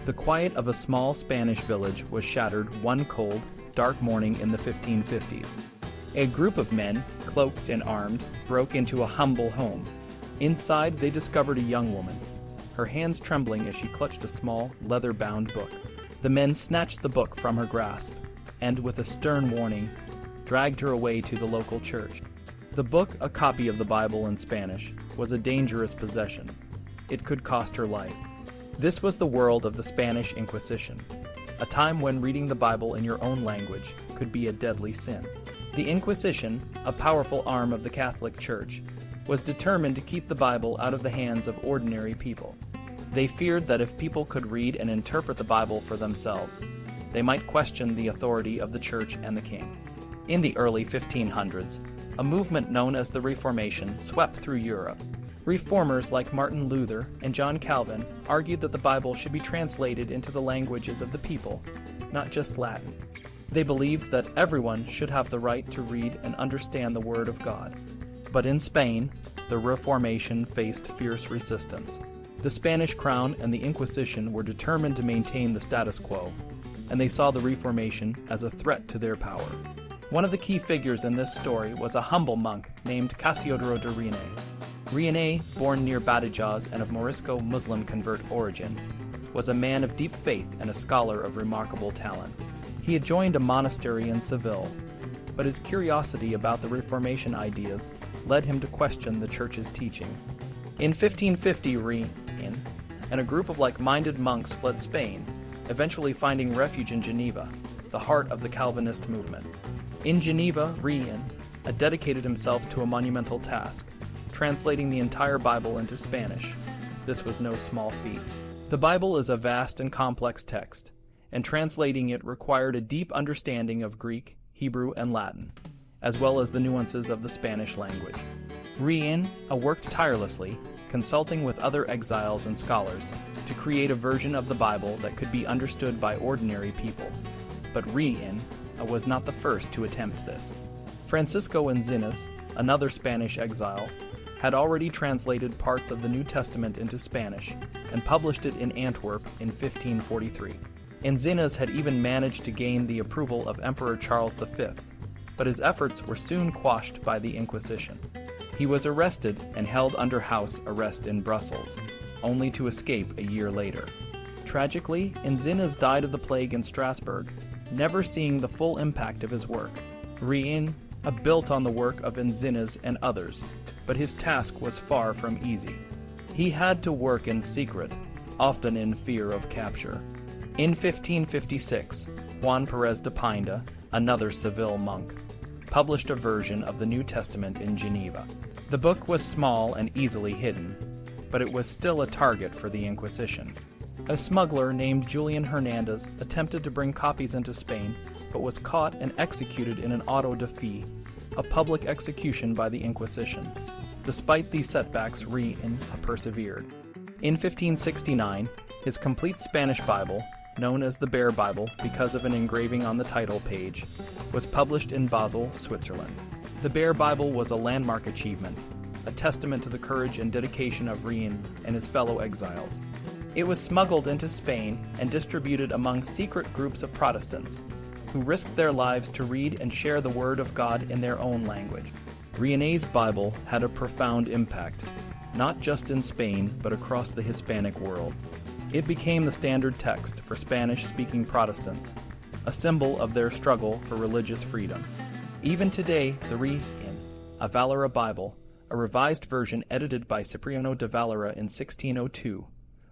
The quiet of a small Spanish village was shattered one cold, dark morning in the 1550s. A group of men, cloaked and armed, broke into a humble home. Inside, they discovered a young woman, her hands trembling as she clutched a small, leather-bound book. The men snatched the book from her grasp, and with a stern warning, dragged her away to the local church. The book, a copy of the Bible in Spanish, was a dangerous possession. It could cost her life. This was the world of the Spanish Inquisition, a time when reading the Bible in your own language could be a deadly sin. The Inquisition, a powerful arm of the Catholic Church, was determined to keep the Bible out of the hands of ordinary people. They feared that if people could read and interpret the Bible for themselves, they might question the authority of the Church and the King. In the early 1500s, a movement known as the Reformation swept through Europe. Reformers like Martin Luther and John Calvin argued that the Bible should be translated into the languages of the people, not just Latin. They believed that everyone should have the right to read and understand the Word of God. But in Spain, the Reformation faced fierce resistance. The Spanish crown and the Inquisition were determined to maintain the status quo, and they saw the Reformation as a threat to their power. One of the key figures in this story was a humble monk named Casiodoro de Reina. Reina, born near Badajoz and of Morisco Muslim convert origin, was a man of deep faith and a scholar of remarkable talent. He had joined a monastery in Seville, but his curiosity about the Reformation ideas led him to question the Church's teachings. In 1550, Reina and a group of like-minded monks fled Spain, eventually finding refuge in Geneva, the heart of the Calvinist movement. In Geneva, Reina dedicated himself to a monumental task, translating the entire Bible into Spanish. This was no small feat. The Bible is a vast and complex text, and translating it required a deep understanding of Greek, Hebrew, and Latin, as well as the nuances of the Spanish language. Reina worked tirelessly, consulting with other exiles and scholars, to create a version of the Bible that could be understood by ordinary people. But Reina was not the first to attempt this. Francisco Enzinas, another Spanish exile, had already translated parts of the New Testament into Spanish and published it in Antwerp in 1543. Enzinas had even managed to gain the approval of Emperor Charles V, but his efforts were soon quashed by the Inquisition. He was arrested and held under house arrest in Brussels, only to escape a year later. Tragically, Enzinas died of the plague in Strasbourg, never seeing the full impact of his work. Reina built on the work of Enzinas and others, but his task was far from easy. He had to work in secret, often in fear of capture. In 1556, Juan Perez de Pineda, another Seville monk, published a version of the New Testament in Geneva. The book was small and easily hidden, but it was still a target for the Inquisition. A smuggler named Julian Hernandez attempted to bring copies into Spain, but was caught and executed in an auto de fe, a public execution by the Inquisition. Despite these setbacks, Reina persevered. In 1569, his complete Spanish Bible, known as the Bear Bible because of an engraving on the title page, was published in Basel, Switzerland. The Bear Bible was a landmark achievement, a testament to the courage and dedication of Reina and his fellow exiles. It was smuggled into Spain and distributed among secret groups of Protestants, who risked their lives to read and share the Word of God in their own language. Reina's Bible had a profound impact, not just in Spain, but across the Hispanic world. It became the standard text for Spanish-speaking Protestants, a symbol of their struggle for religious freedom. Even today, the Reina, a Valera Bible, a revised version edited by Cipriano de Valera in 1602,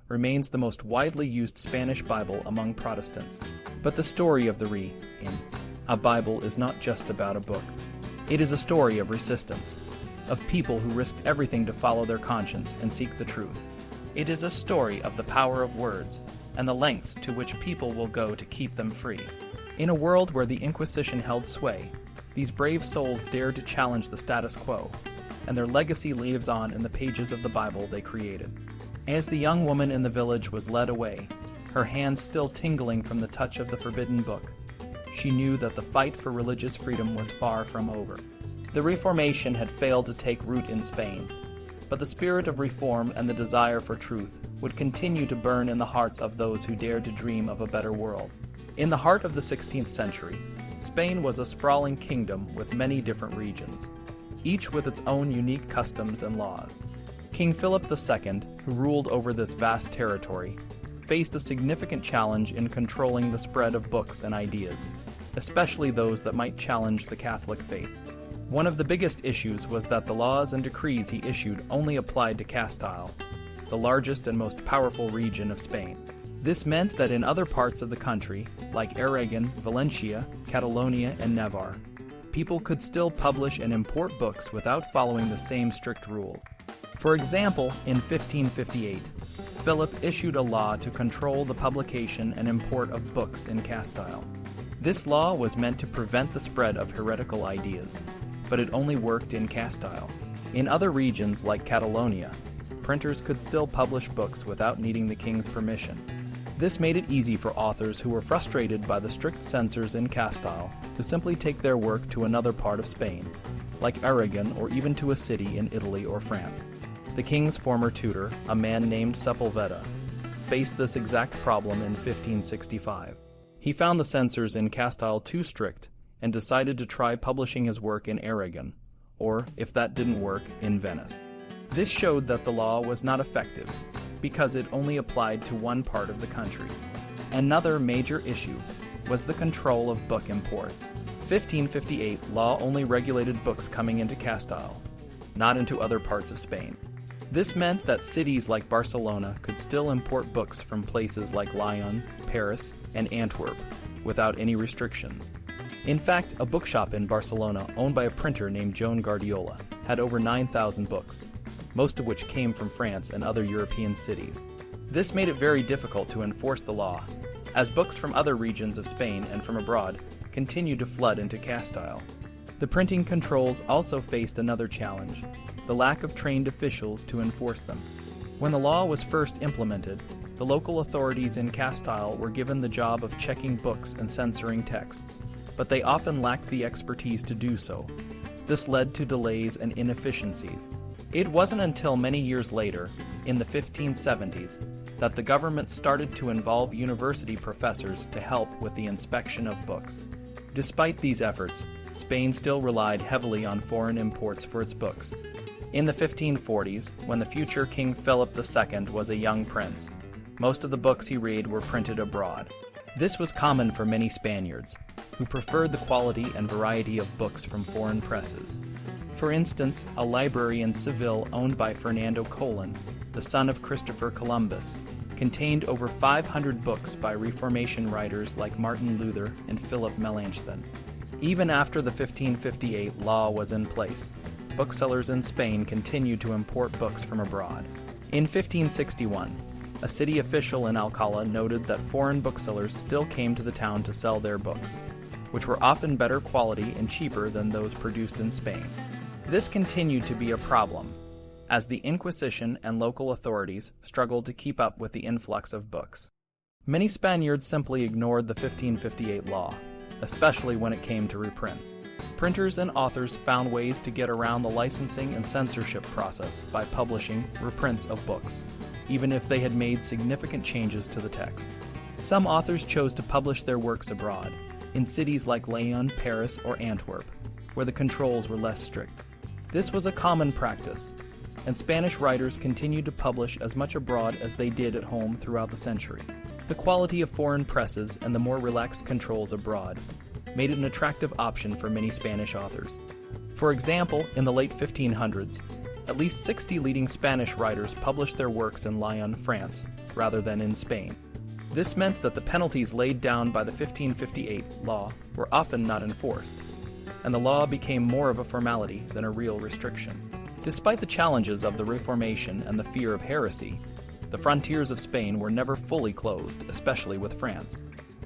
remains the most widely used Spanish Bible among Protestants. But the story of the Reina, a Bible, is not just about a book. It is a story of resistance, of people who risked everything to follow their conscience and seek the truth. It is a story of the power of words and the lengths to which people will go to keep them free. In a world where the Inquisition held sway, these brave souls dared to challenge the status quo, and their legacy lives on in the pages of the Bible they created. As the young woman in the village was led away, her hands still tingling from the touch of the forbidden book, she knew that the fight for religious freedom was far from over. The Reformation had failed to take root in Spain, but the spirit of reform and the desire for truth would continue to burn in the hearts of those who dared to dream of a better world. In the heart of the 16th century, Spain was a sprawling kingdom with many different regions, each with its own unique customs and laws. King Philip II, who ruled over this vast territory, faced a significant challenge in controlling the spread of books and ideas, especially those that might challenge the Catholic faith. One of the biggest issues was that the laws and decrees he issued only applied to Castile, the largest and most powerful region of Spain. This meant that in other parts of the country, like Aragon, Valencia, Catalonia, and Navarre, people could still publish and import books without following the same strict rules. For example, in 1558, Philip issued a law to control the publication and import of books in Castile. This law was meant to prevent the spread of heretical ideas, but it only worked in Castile. In other regions like Catalonia, printers could still publish books without needing the king's permission. This made it easy for authors who were frustrated by the strict censors in Castile to simply take their work to another part of Spain, like Aragon or even to a city in Italy or France. The king's former tutor, a man named Sepulveda, faced this exact problem in 1565. He found the censors in Castile too strict and decided to try publishing his work in Aragon, or, if that didn't work, in Venice. This showed that the law was not effective, because it only applied to one part of the country. Another major issue was the control of book imports. 1558 law only regulated books coming into Castile, not into other parts of Spain. This meant that cities like Barcelona could still import books from places like Lyon, Paris, and Antwerp without any restrictions. In fact, a bookshop in Barcelona owned by a printer named Joan Guardiola had over 9,000 books, most of which came from France and other European cities. This made it very difficult to enforce the law, as books from other regions of Spain and from abroad continued to flood into Castile. The printing controls also faced another challenge: the lack of trained officials to enforce them. When the law was first implemented, the local authorities in Castile were given the job of checking books and censoring texts, but they often lacked the expertise to do so. This led to delays and inefficiencies. It wasn't until many years later, in the 1570s, that the government started to involve university professors to help with the inspection of books. Despite these efforts, Spain still relied heavily on foreign imports for its books. In the 1540s, when the future King Philip II was a young prince, most of the books he read were printed abroad. This was common for many Spaniards, who preferred the quality and variety of books from foreign presses. For instance, a library in Seville owned by Fernando Colon, the son of Christopher Columbus, contained over 500 books by Reformation writers like Martin Luther and Philip Melanchthon. Even after the 1558 law was in place, booksellers in Spain continued to import books from abroad. In 1561, a city official in Alcala noted that foreign booksellers still came to the town to sell their books, which were often better quality and cheaper than those produced in Spain. This continued to be a problem, as the Inquisition and local authorities struggled to keep up with the influx of books. Many Spaniards simply ignored the 1558 law, especially when it came to reprints. Printers and authors found ways to get around the licensing and censorship process by publishing reprints of books, even if they had made significant changes to the text. Some authors chose to publish their works abroad, in cities like Lyon, Paris, or Antwerp, where the controls were less strict. This was a common practice, and Spanish writers continued to publish as much abroad as they did at home throughout the century. The quality of foreign presses and the more relaxed controls abroad made it an attractive option for many Spanish authors. For example, in the late 1500s, at least 60 leading Spanish writers published their works in Lyon, France, rather than in Spain. This meant that the penalties laid down by the 1558 law were often not enforced, and the law became more of a formality than a real restriction. Despite the challenges of the Reformation and the fear of heresy, the frontiers of Spain were never fully closed, especially with France.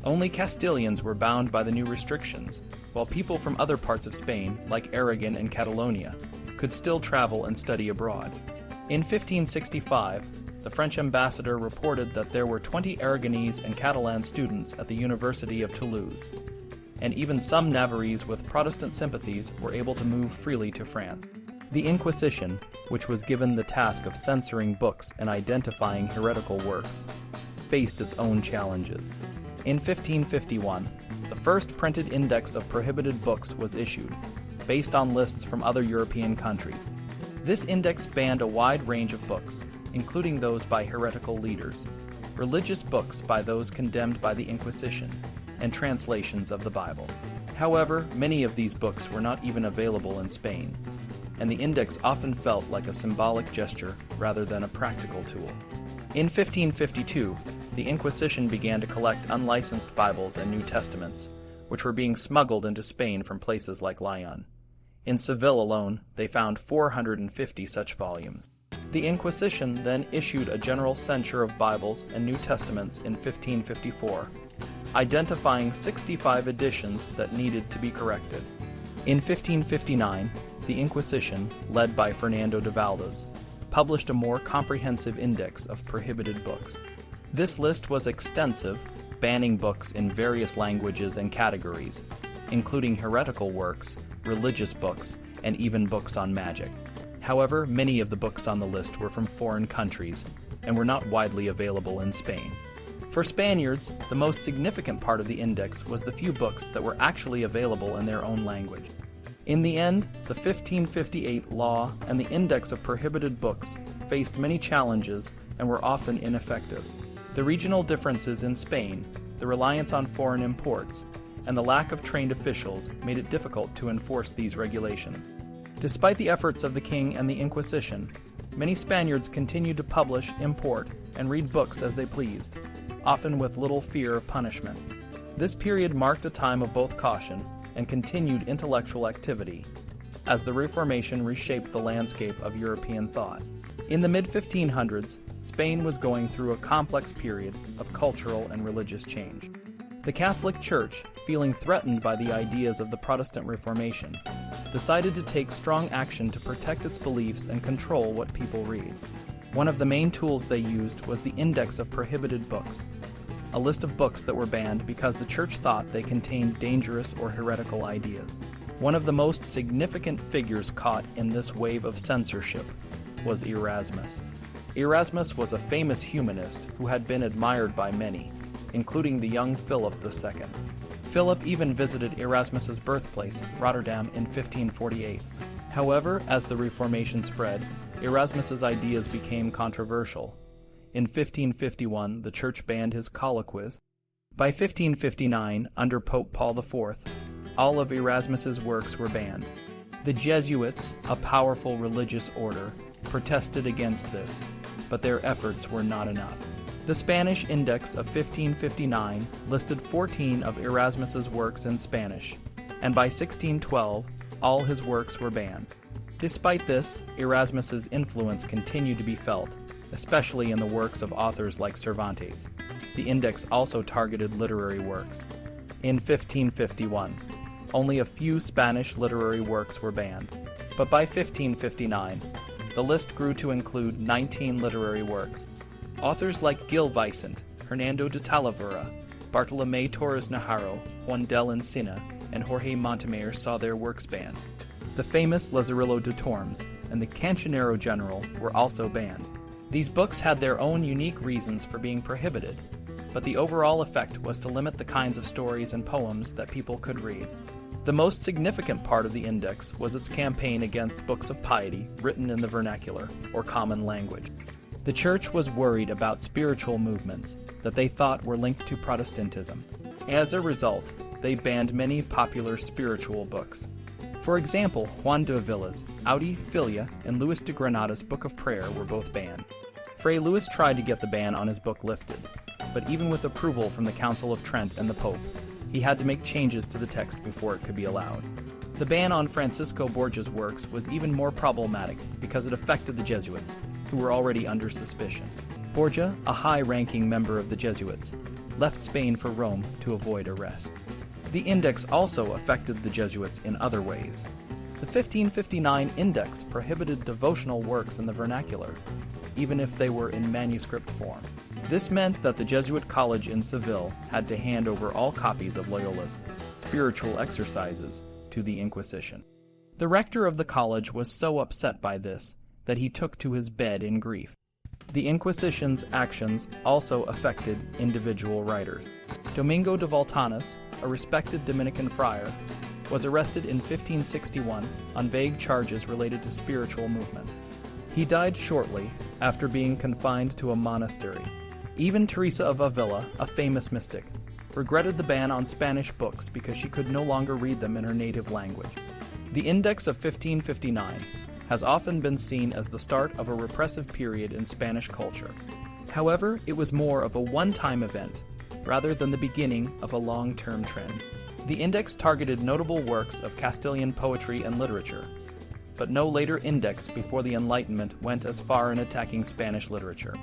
Only Castilians were bound by the new restrictions, while people from other parts of Spain, like Aragon and Catalonia, could still travel and study abroad. In 1565, the French ambassador reported that there were 20 Aragonese and Catalan students at the University of Toulouse, and even some Navarrese with Protestant sympathies were able to move freely to France. The Inquisition, which was given the task of censoring books and identifying heretical works, faced its own challenges. In 1551, the first printed index of prohibited books was issued, based on lists from other European countries. This index banned a wide range of books, including those by heretical leaders, religious books by those condemned by the Inquisition, and translations of the Bible. However, many of these books were not even available in Spain, and the index often felt like a symbolic gesture rather than a practical tool. In 1552, the Inquisition began to collect unlicensed Bibles and New Testaments, which were being smuggled into Spain from places like Lyon. In Seville alone, they found 450 such volumes. The Inquisition then issued a general censure of Bibles and New Testaments in 1554, identifying 65 editions that needed to be corrected. In 1559, the Inquisition, led by Fernando de Valdez, published a more comprehensive index of prohibited books. This list was extensive, banning books in various languages and categories, including heretical works, religious books, and even books on magic. However, many of the books on the list were from foreign countries and were not widely available in Spain. For Spaniards, the most significant part of the index was the few books that were actually available in their own language. In the end, the 1558 law and the index of prohibited books faced many challenges and were often ineffective. The regional differences in Spain, the reliance on foreign imports, and the lack of trained officials made it difficult to enforce these regulations. Despite the efforts of the king and the Inquisition, many Spaniards continued to publish, import, and read books as they pleased, often with little fear of punishment. This period marked a time of both caution and continued intellectual activity, as the Reformation reshaped the landscape of European thought. In the mid-1500s, Spain was going through a complex period of cultural and religious change. The Catholic Church, feeling threatened by the ideas of the Protestant Reformation, decided to take strong action to protect its beliefs and control what people read. One of the main tools they used was the Index of Prohibited Books, a list of books that were banned because the Church thought they contained dangerous or heretical ideas. One of the most significant figures caught in this wave of censorship was Erasmus. Erasmus was a famous humanist who had been admired by many, including the young Philip II. Philip even visited Erasmus's birthplace, Rotterdam, in 1548. However, as the Reformation spread, Erasmus's ideas became controversial. In 1551, the Church banned his colloquies. By 1559, under Pope Paul IV, all of Erasmus's works were banned. The Jesuits, a powerful religious order, protested against this, but their efforts were not enough. The Spanish Index of 1559 listed 14 of Erasmus's works in Spanish, and by 1612, all his works were banned. Despite this, Erasmus's influence continued to be felt, especially in the works of authors like Cervantes. The index also targeted literary works. In 1551, only a few Spanish literary works were banned, but by 1559, the list grew to include 19 literary works. Authors like Gil Vicente, Hernando de Talavera, Bartolomé Torres Najarro, Juan del Encina, and Jorge Montemayor saw their works banned. The famous Lazarillo de Tormes and the Cancionero General were also banned. These books had their own unique reasons for being prohibited, but the overall effect was to limit the kinds of stories and poems that people could read. The most significant part of the index was its campaign against books of piety written in the vernacular, or common language. The Church was worried about spiritual movements that they thought were linked to Protestantism. As a result, they banned many popular spiritual books. For example, Juan de Avila's Audi Filia and Luis de Granada's Book of Prayer were both banned. Fray Louis tried to get the ban on his book lifted, but even with approval from the Council of Trent and the Pope, he had to make changes to the text before it could be allowed. The ban on Francisco Borgia's works was even more problematic because it affected the Jesuits, who were already under suspicion. Borgia, a high-ranking member of the Jesuits, left Spain for Rome to avoid arrest. The index also affected the Jesuits in other ways. The 1559 index prohibited devotional works in the vernacular, even if they were in manuscript form. This meant that the Jesuit college in Seville had to hand over all copies of Loyola's spiritual exercises to the Inquisition. The rector of the college was so upset by this that he took to his bed in grief. The Inquisition's actions also affected individual writers. Domingo de Voltanes, a respected Dominican friar, was arrested in 1561 on vague charges related to spiritual movement. He died shortly after being confined to a monastery. Even Teresa of Avila, a famous mystic, regretted the ban on Spanish books because she could no longer read them in her native language. The Index of 1559 has often been seen as the start of a repressive period in Spanish culture. However, it was more of a one-time event, rather than the beginning of a long-term trend. The index targeted notable works of Castilian poetry and literature, but no later index before the Enlightenment went as far in attacking Spanish literature.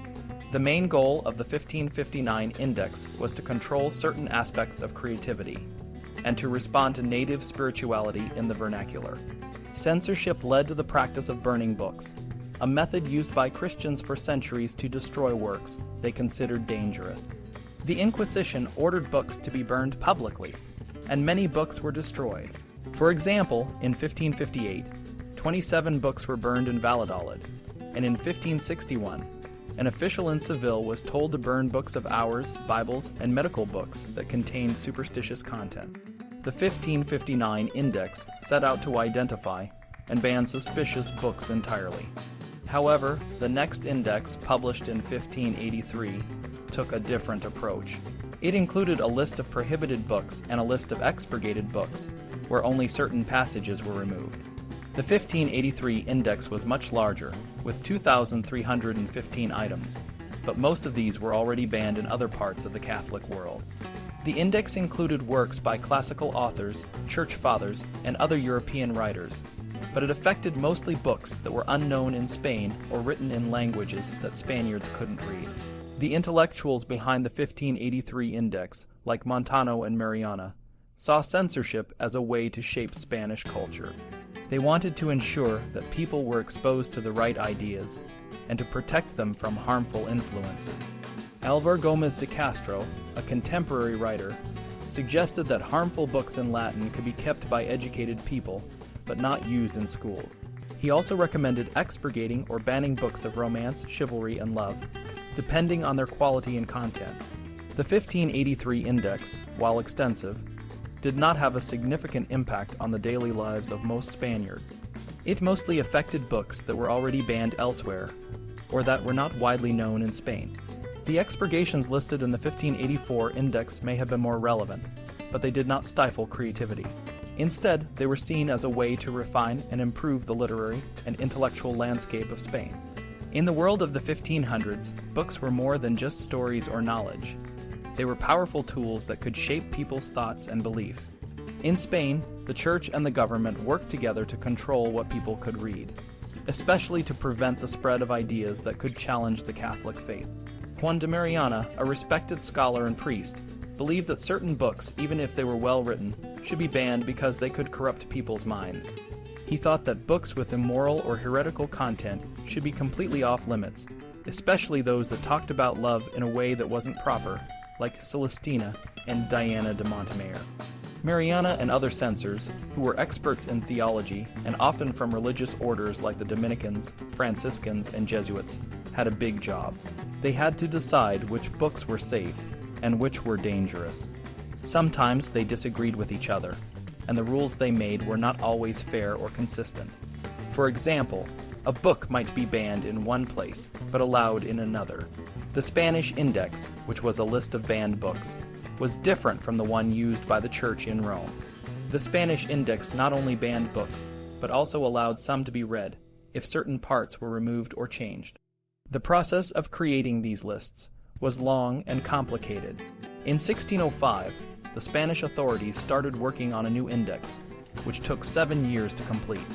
The main goal of the 1559 index was to control certain aspects of creativity, and to respond to native spirituality in the vernacular. Censorship led to the practice of burning books, a method used by Christians for centuries to destroy works they considered dangerous. The Inquisition ordered books to be burned publicly, and many books were destroyed. For example, in 1558, 27 books were burned in Valladolid, and in 1561, an official in Seville was told to burn books of hours, Bibles, and medical books that contained superstitious content. The 1559 Index set out to identify and ban suspicious books entirely. However, the next index, published in 1583, took a different approach. It included a list of prohibited books and a list of expurgated books, where only certain passages were removed. The 1583 index was much larger, with 2,315 items, but most of these were already banned in other parts of the Catholic world. The index included works by classical authors, church fathers, and other European writers, but it affected mostly books that were unknown in Spain or written in languages that Spaniards couldn't read. The intellectuals behind the 1583 index, like Montano and Mariana, saw censorship as a way to shape Spanish culture. They wanted to ensure that people were exposed to the right ideas and to protect them from harmful influences. Álvar Gómez de Castro, a contemporary writer, suggested that harmful books in Latin could be kept by educated people, but not used in schools. He also recommended expurgating or banning books of romance, chivalry, and love, depending on their quality and content. The 1583 index, while extensive, did not have a significant impact on the daily lives of most Spaniards. It mostly affected books that were already banned elsewhere, or that were not widely known in Spain. The expurgations listed in the 1584 index may have been more relevant, but they did not stifle creativity. Instead, they were seen as a way to refine and improve the literary and intellectual landscape of Spain. In the world of the 1500s, books were more than just stories or knowledge. They were powerful tools that could shape people's thoughts and beliefs. In Spain, the church and the government worked together to control what people could read, especially to prevent the spread of ideas that could challenge the Catholic faith. Juan de Mariana, a respected scholar and priest, believed that certain books, even if they were well written, should be banned because they could corrupt people's minds. He thought that books with immoral or heretical content should be completely off limits, especially those that talked about love in a way that wasn't proper, like Celestina and Diana de Montemayor. Mariana and other censors, who were experts in theology and often from religious orders like the Dominicans, Franciscans, and Jesuits, had a big job. They had to decide which books were safe and which were dangerous. Sometimes they disagreed with each other, and the rules they made were not always fair or consistent. For example, a book might be banned in one place, but allowed in another. The Spanish Index, which was a list of banned books, was different from the one used by the Church in Rome. The Spanish Index not only banned books, but also allowed some to be read, if certain parts were removed or changed. The process of creating these lists was long and complicated. In 1605, the Spanish authorities started working on a new index, which took 7 years to complete.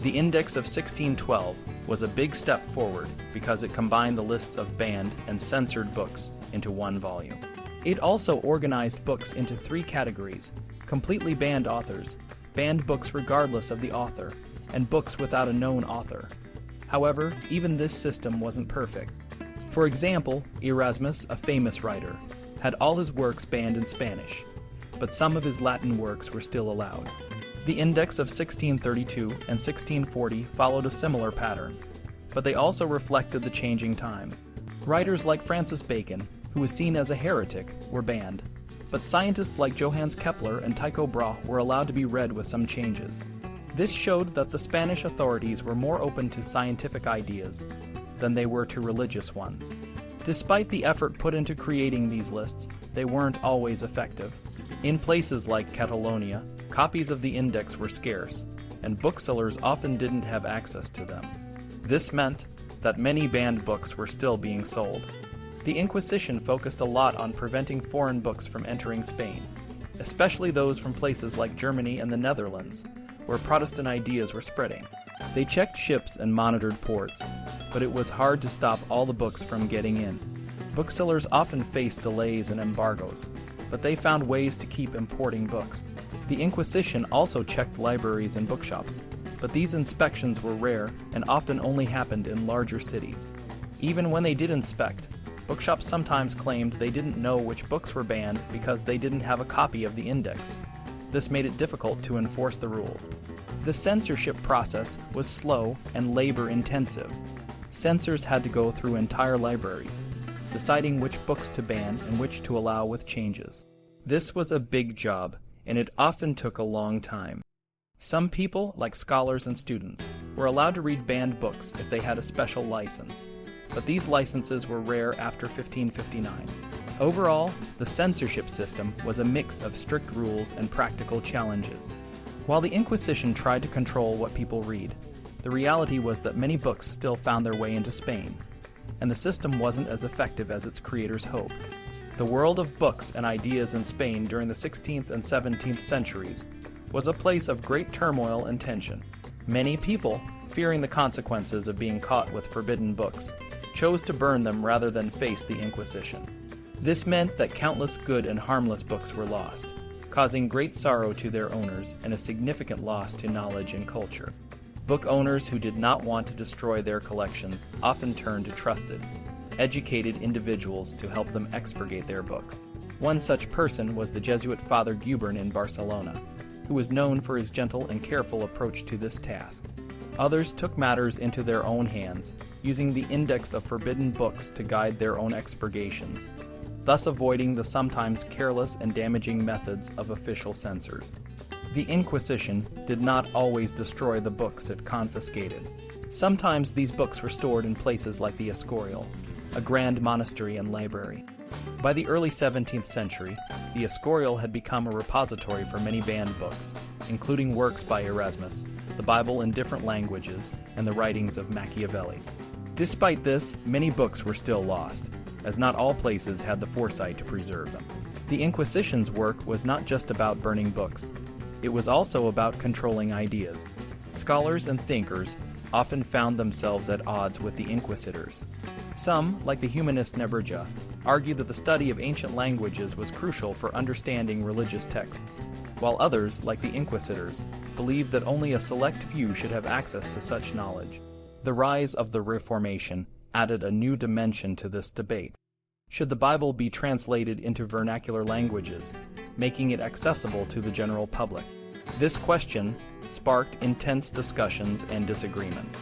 The Index of 1612 was a big step forward because it combined the lists of banned and censored books into one volume. It also organized books into 3 categories: completely banned authors, banned books regardless of the author, and books without a known author. However, even this system wasn't perfect. For example, Erasmus, a famous writer, had all his works banned in Spanish, but some of his Latin works were still allowed. The Index of 1632 and 1640 followed a similar pattern, but they also reflected the changing times. Writers like Francis Bacon, who was seen as a heretic, were banned, but scientists like Johannes Kepler and Tycho Brahe were allowed to be read with some changes. This showed that the Spanish authorities were more open to scientific ideas than they were to religious ones. Despite the effort put into creating these lists, they weren't always effective. In places like Catalonia, copies of the index were scarce, and booksellers often didn't have access to them. This meant that many banned books were still being sold. The Inquisition focused a lot on preventing foreign books from entering Spain, especially those from places like Germany and the Netherlands, where Protestant ideas were spreading. They checked ships and monitored ports, but it was hard to stop all the books from getting in. Booksellers often faced delays and embargoes, but they found ways to keep importing books. The Inquisition also checked libraries and bookshops, but these inspections were rare and often only happened in larger cities. Even when they did inspect, bookshops sometimes claimed they didn't know which books were banned because they didn't have a copy of the index. This made it difficult to enforce the rules. The censorship process was slow and labor-intensive. Censors had to go through entire libraries, deciding which books to ban and which to allow with changes. This was a big job, and it often took a long time. Some people, like scholars and students, were allowed to read banned books if they had a special license, but these licenses were rare after 1559. Overall, the censorship system was a mix of strict rules and practical challenges. While the Inquisition tried to control what people read, the reality was that many books still found their way into Spain, and the system wasn't as effective as its creators hoped. The world of books and ideas in Spain during the 16th and 17th centuries was a place of great turmoil and tension. Many people, fearing the consequences of being caught with forbidden books, chose to burn them rather than face the Inquisition. This meant that countless good and harmless books were lost, causing great sorrow to their owners and a significant loss to knowledge and culture. Book owners who did not want to destroy their collections often turned to trusted, educated individuals to help them expurgate their books. One such person was the Jesuit Father Gubern in Barcelona, who was known for his gentle and careful approach to this task. Others took matters into their own hands, using the index of forbidden books to guide their own expurgations, thus avoiding the sometimes careless and damaging methods of official censors. The Inquisition did not always destroy the books it confiscated. Sometimes these books were stored in places like the Escorial, a grand monastery and library. By the early 17th century, the Escorial had become a repository for many banned books, including works by Erasmus, the Bible in different languages, and the writings of Machiavelli. Despite this, many books were still lost, as not all places had the foresight to preserve them. The Inquisition's work was not just about burning books. It was also about controlling ideas. Scholars and thinkers often found themselves at odds with the inquisitors. Some, like the humanist Nebrija, argued that the study of ancient languages was crucial for understanding religious texts, while others, like the inquisitors, believed that only a select few should have access to such knowledge. The rise of the Reformation added a new dimension to this debate. Should the Bible be translated into vernacular languages, making it accessible to the general public? This question sparked intense discussions and disagreements.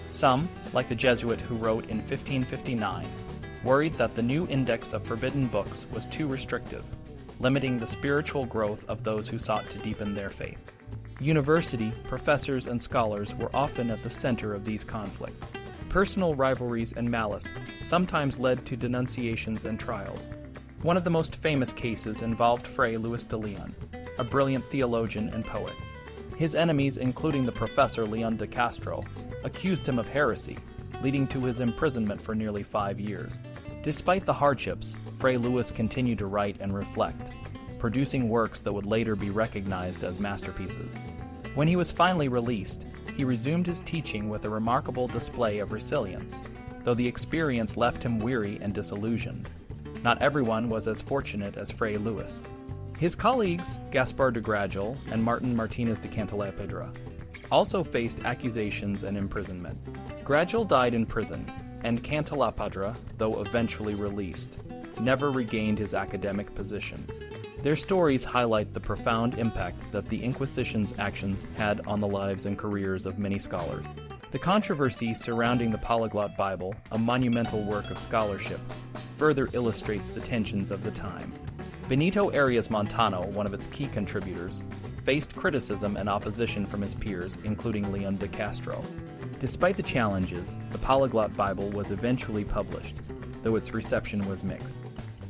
Some, like the Jesuit who wrote in 1559, worried that the new index of forbidden books was too restrictive, limiting the spiritual growth of those who sought to deepen their faith. University professors and scholars were often at the center of these conflicts. Personal rivalries and malice sometimes led to denunciations and trials. One of the most famous cases involved Fray Luis de Leon, a brilliant theologian and poet. His enemies, including the professor Leon de Castro, accused him of heresy, leading to his imprisonment for nearly 5 years. Despite the hardships, Fray Luis continued to write and reflect, producing works that would later be recognized as masterpieces. When he was finally released, he resumed his teaching with a remarkable display of resilience, though the experience left him weary and disillusioned. Not everyone was as fortunate as Fray Luis. His colleagues, Gaspar de Grajal and Martin Martinez de Cantalapedra, also faced accusations and imprisonment. Grajal died in prison, and Cantalapedra, though eventually released, never regained his academic position. Their stories highlight the profound impact that the Inquisition's actions had on the lives and careers of many scholars. The controversy surrounding the Polyglot Bible, a monumental work of scholarship, further illustrates the tensions of the time. Benito Arias Montano, one of its key contributors, faced criticism and opposition from his peers, including Leon de Castro. Despite the challenges, the Polyglot Bible was eventually published, though its reception was mixed.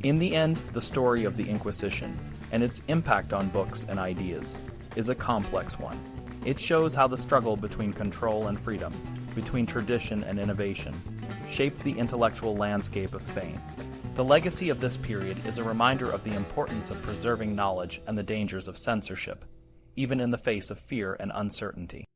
In the end, the story of the Inquisition, and its impact on books and ideas, is a complex one. It shows how the struggle between control and freedom, between tradition and innovation, shaped the intellectual landscape of Spain. The legacy of this period is a reminder of the importance of preserving knowledge and the dangers of censorship, even in the face of fear and uncertainty.